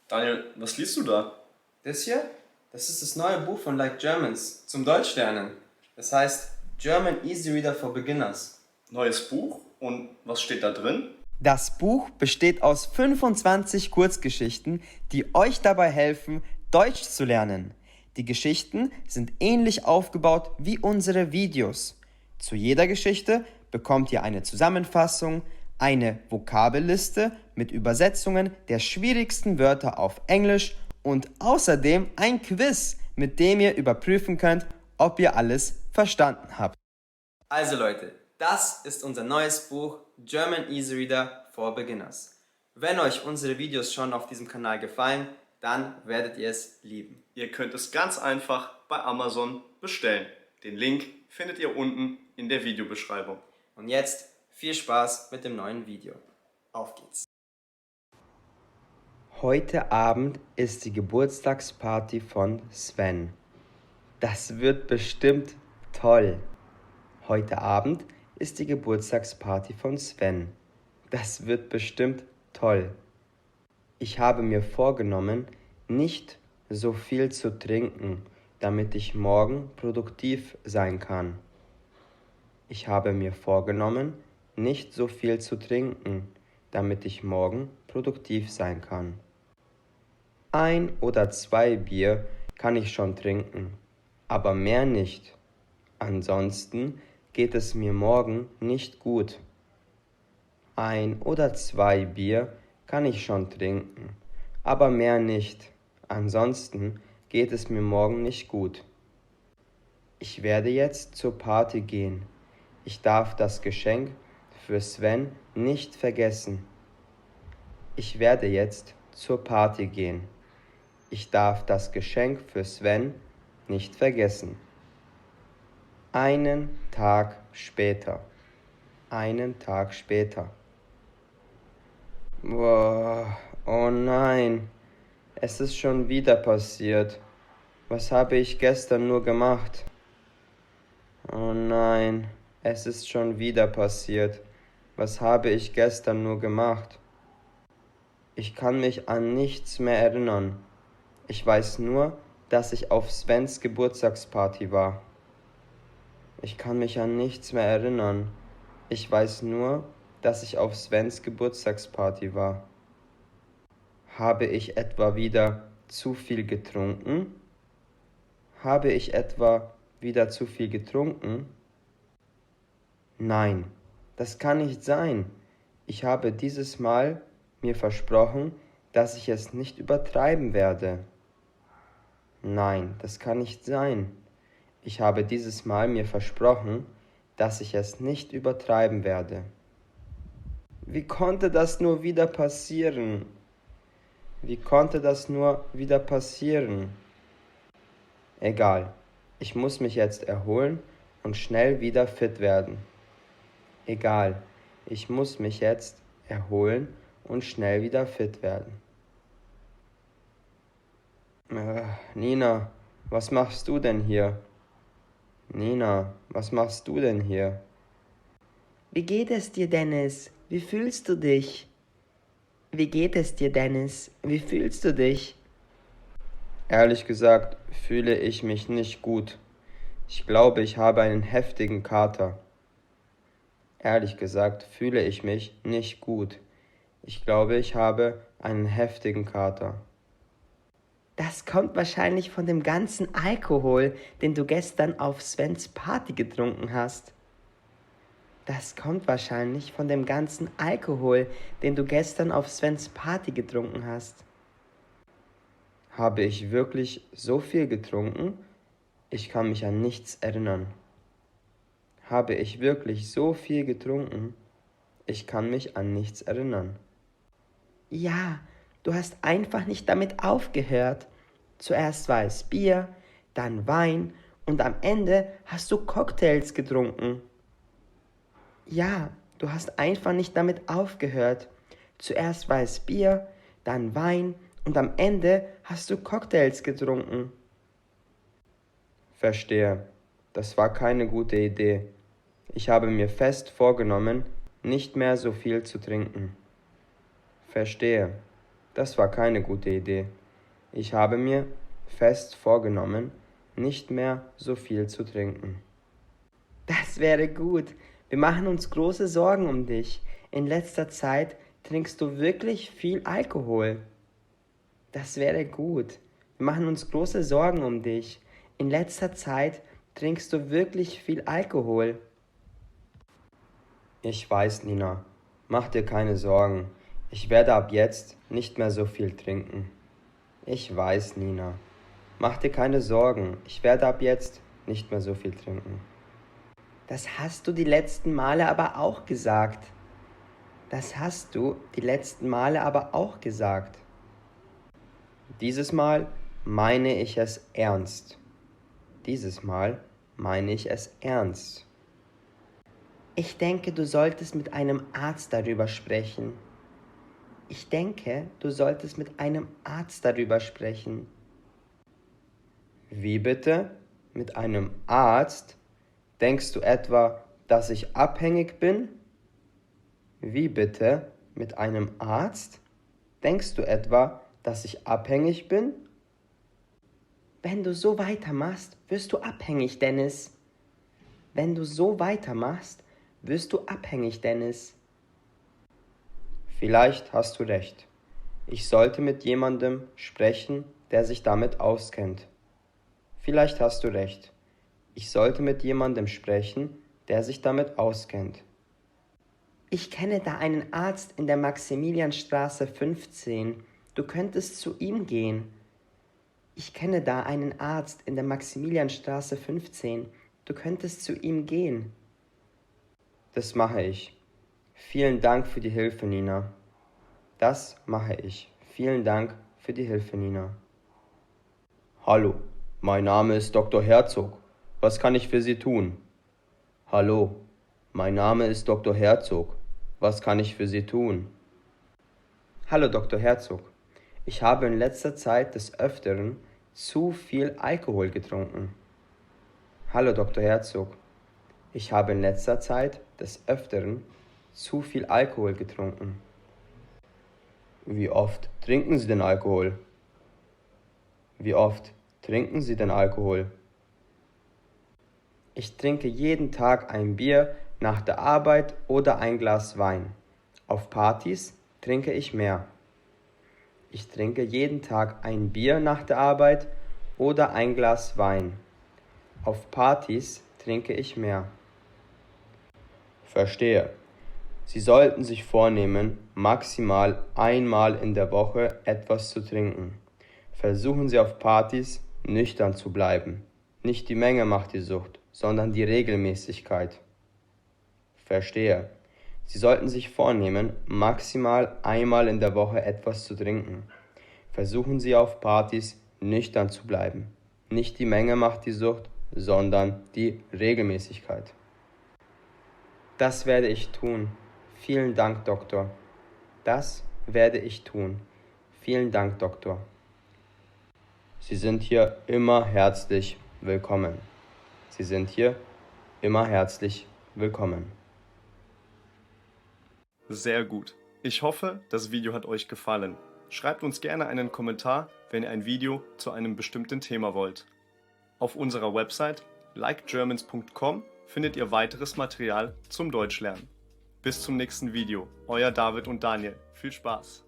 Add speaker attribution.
Speaker 1: Daniel, was liest du da?
Speaker 2: Das hier, das ist das neue Buch von Like Germans zum Deutschlernen. Das heißt German Easy Reader for Beginners.
Speaker 1: Neues Buch? Und was steht da drin?
Speaker 2: Das Buch besteht aus 25 Kurzgeschichten, die euch dabei helfen, Deutsch zu lernen. Die Geschichten sind ähnlich aufgebaut wie unsere Videos. Zu jeder Geschichte bekommt ihr eine Zusammenfassung, eine Vokabelliste mit Übersetzungen der schwierigsten Wörter auf Englisch und außerdem ein Quiz, mit dem ihr überprüfen könnt, ob ihr alles verstanden habt. Also Leute, das ist unser neues Buch German Easy Reader for Beginners. Wenn euch unsere Videos schon auf diesem Kanal gefallen, dann werdet ihr es lieben.
Speaker 1: Ihr könnt es ganz einfach bei Amazon bestellen. Den Link findet ihr unten in der Videobeschreibung.
Speaker 2: Und jetzt viel Spaß mit dem neuen Video. Auf geht's! Heute Abend ist die Geburtstagsparty von Sven. Das wird bestimmt toll. Heute Abend ist die Geburtstagsparty von Sven. Das wird bestimmt toll. Ich habe mir vorgenommen, nicht so viel zu trinken, damit ich morgen produktiv sein kann. Ich habe mir vorgenommen, nicht so viel zu trinken, damit ich morgen produktiv sein kann. 1 oder 2 Bier kann ich schon trinken, aber mehr nicht. Ansonsten geht es mir morgen nicht gut. 1 oder 2 Bier kann ich schon trinken, aber mehr nicht. Ansonsten geht es mir morgen nicht gut. Ich werde jetzt zur Party gehen. Ich darf das Geschenk für Sven nicht vergessen. Ich werde jetzt zur Party gehen. Ich darf das Geschenk für Sven nicht vergessen. Einen Tag später. Einen Tag später. Boah, oh nein, es ist schon wieder passiert. Was habe ich gestern nur gemacht? Oh nein, es ist schon wieder passiert. Was habe ich gestern nur gemacht? Ich kann mich an nichts mehr erinnern. Ich weiß nur, dass ich auf Svens Geburtstagsparty war. Ich kann mich an nichts mehr erinnern. Ich weiß nur, dass ich auf Svens Geburtstagsparty war. Habe ich etwa wieder zu viel getrunken? Habe ich etwa wieder zu viel getrunken? Nein, das kann nicht sein. Ich habe dieses Mal mir versprochen, dass ich es nicht übertreiben werde. Nein, das kann nicht sein. Ich habe dieses Mal mir versprochen, dass ich es nicht übertreiben werde. Wie konnte das nur wieder passieren? Wie konnte das nur wieder passieren? Egal, ich muss mich jetzt erholen und schnell wieder fit werden. Egal, ich muss mich jetzt erholen und schnell wieder fit werden. Nina, was machst du denn hier? Nina, was machst du denn hier?
Speaker 3: Wie geht es dir, Dennis? Wie fühlst du dich? Wie geht es dir, Dennis? Wie fühlst du dich?
Speaker 2: Ehrlich gesagt fühle ich mich nicht gut. Ich glaube, ich habe einen heftigen Kater. Ehrlich gesagt fühle ich mich nicht gut. Ich glaube, ich habe einen heftigen Kater.
Speaker 3: Das kommt wahrscheinlich von dem ganzen Alkohol, den du gestern auf Svens Party getrunken hast. Das kommt wahrscheinlich von dem ganzen Alkohol, den du gestern auf Svens Party getrunken hast.
Speaker 2: Habe ich wirklich so viel getrunken? Ich kann mich an nichts erinnern. Habe ich wirklich so viel getrunken? Ich kann mich an nichts erinnern.
Speaker 3: Ja, du hast einfach nicht damit aufgehört. Zuerst war es Bier, dann Wein und am Ende hast du Cocktails getrunken. Ja, du hast einfach nicht damit aufgehört. Zuerst war es Bier, dann Wein und am Ende hast du Cocktails getrunken.
Speaker 2: Verstehe. Das war keine gute Idee. Ich habe mir fest vorgenommen, nicht mehr so viel zu trinken. Verstehe. Das war keine gute Idee. Ich habe mir fest vorgenommen, nicht mehr so viel zu trinken.
Speaker 3: Das wäre gut. Wir machen uns große Sorgen um dich. In letzter Zeit trinkst du wirklich viel Alkohol. Das wäre gut. Wir machen uns große Sorgen um dich. In letzter Zeit trinkst du wirklich viel Alkohol.
Speaker 2: Ich weiß, Nina. Mach dir keine Sorgen. Ich werde ab jetzt nicht mehr so viel trinken. Ich weiß, Nina. Mach dir keine Sorgen. Ich werde ab jetzt nicht mehr so viel trinken.
Speaker 3: Das hast du die letzten Male aber auch gesagt. Das hast du die letzten Male aber auch gesagt.
Speaker 2: Dieses Mal meine ich es ernst. Dieses Mal meine ich es ernst.
Speaker 3: Ich denke, du solltest mit einem Arzt darüber sprechen. Ich denke, du solltest mit einem Arzt darüber sprechen.
Speaker 2: Wie bitte? Mit einem Arzt? Denkst du etwa, dass ich abhängig bin? Wie bitte? Mit einem Arzt? Denkst du etwa, dass ich abhängig bin?
Speaker 3: Wenn du so weitermachst, wirst du abhängig, Dennis. Wenn du so weitermachst, wirst du abhängig, Dennis.
Speaker 2: Vielleicht hast du recht. Ich sollte mit jemandem sprechen, der sich damit auskennt. Vielleicht hast du recht. Ich sollte mit jemandem sprechen, der sich damit auskennt.
Speaker 3: Ich kenne da einen Arzt in der Maximilianstraße 15. Du könntest zu ihm gehen. Ich kenne da einen Arzt in der Maximilianstraße 15. Du könntest zu ihm gehen.
Speaker 2: Das mache ich. Vielen Dank für die Hilfe, Nina. Das mache ich. Vielen Dank für die Hilfe, Nina. Hallo, mein Name ist Dr. Herzog. Was kann ich für Sie tun? Hallo, mein Name ist Dr. Herzog. Was kann ich für Sie tun? Hallo, Dr. Herzog. Ich habe in letzter Zeit des Öfteren zu viel Alkohol getrunken. Hallo, Dr. Herzog. Ich habe in letzter Zeit des Öfteren zu viel Alkohol getrunken. Wie oft trinken Sie denn Alkohol? Wie oft trinken Sie denn Alkohol? Ich trinke jeden Tag ein Bier nach der Arbeit oder ein Glas Wein. Auf Partys trinke ich mehr. Ich trinke jeden Tag ein Bier nach der Arbeit oder ein Glas Wein. Auf Partys trinke ich mehr. Verstehe. Sie sollten sich vornehmen, maximal einmal in der Woche etwas zu trinken. Versuchen Sie auf Partys nüchtern zu bleiben. Nicht die Menge macht die Sucht, sondern die Regelmäßigkeit. Verstehe. Sie sollten sich vornehmen, maximal einmal in der Woche etwas zu trinken. Versuchen Sie auf Partys nüchtern zu bleiben. Nicht die Menge macht die Sucht, sondern die Regelmäßigkeit. Das werde ich tun. Vielen Dank, Doktor. Das werde ich tun. Vielen Dank, Doktor. Sie sind hier immer herzlich willkommen. Sie sind hier immer herzlich willkommen.
Speaker 1: Sehr gut. Ich hoffe, das Video hat euch gefallen. Schreibt uns gerne einen Kommentar, wenn ihr ein Video zu einem bestimmten Thema wollt. Auf unserer Website likegermans.com findet ihr weiteres Material zum Deutschlernen. Bis zum nächsten Video. Euer David und Daniel. Viel Spaß!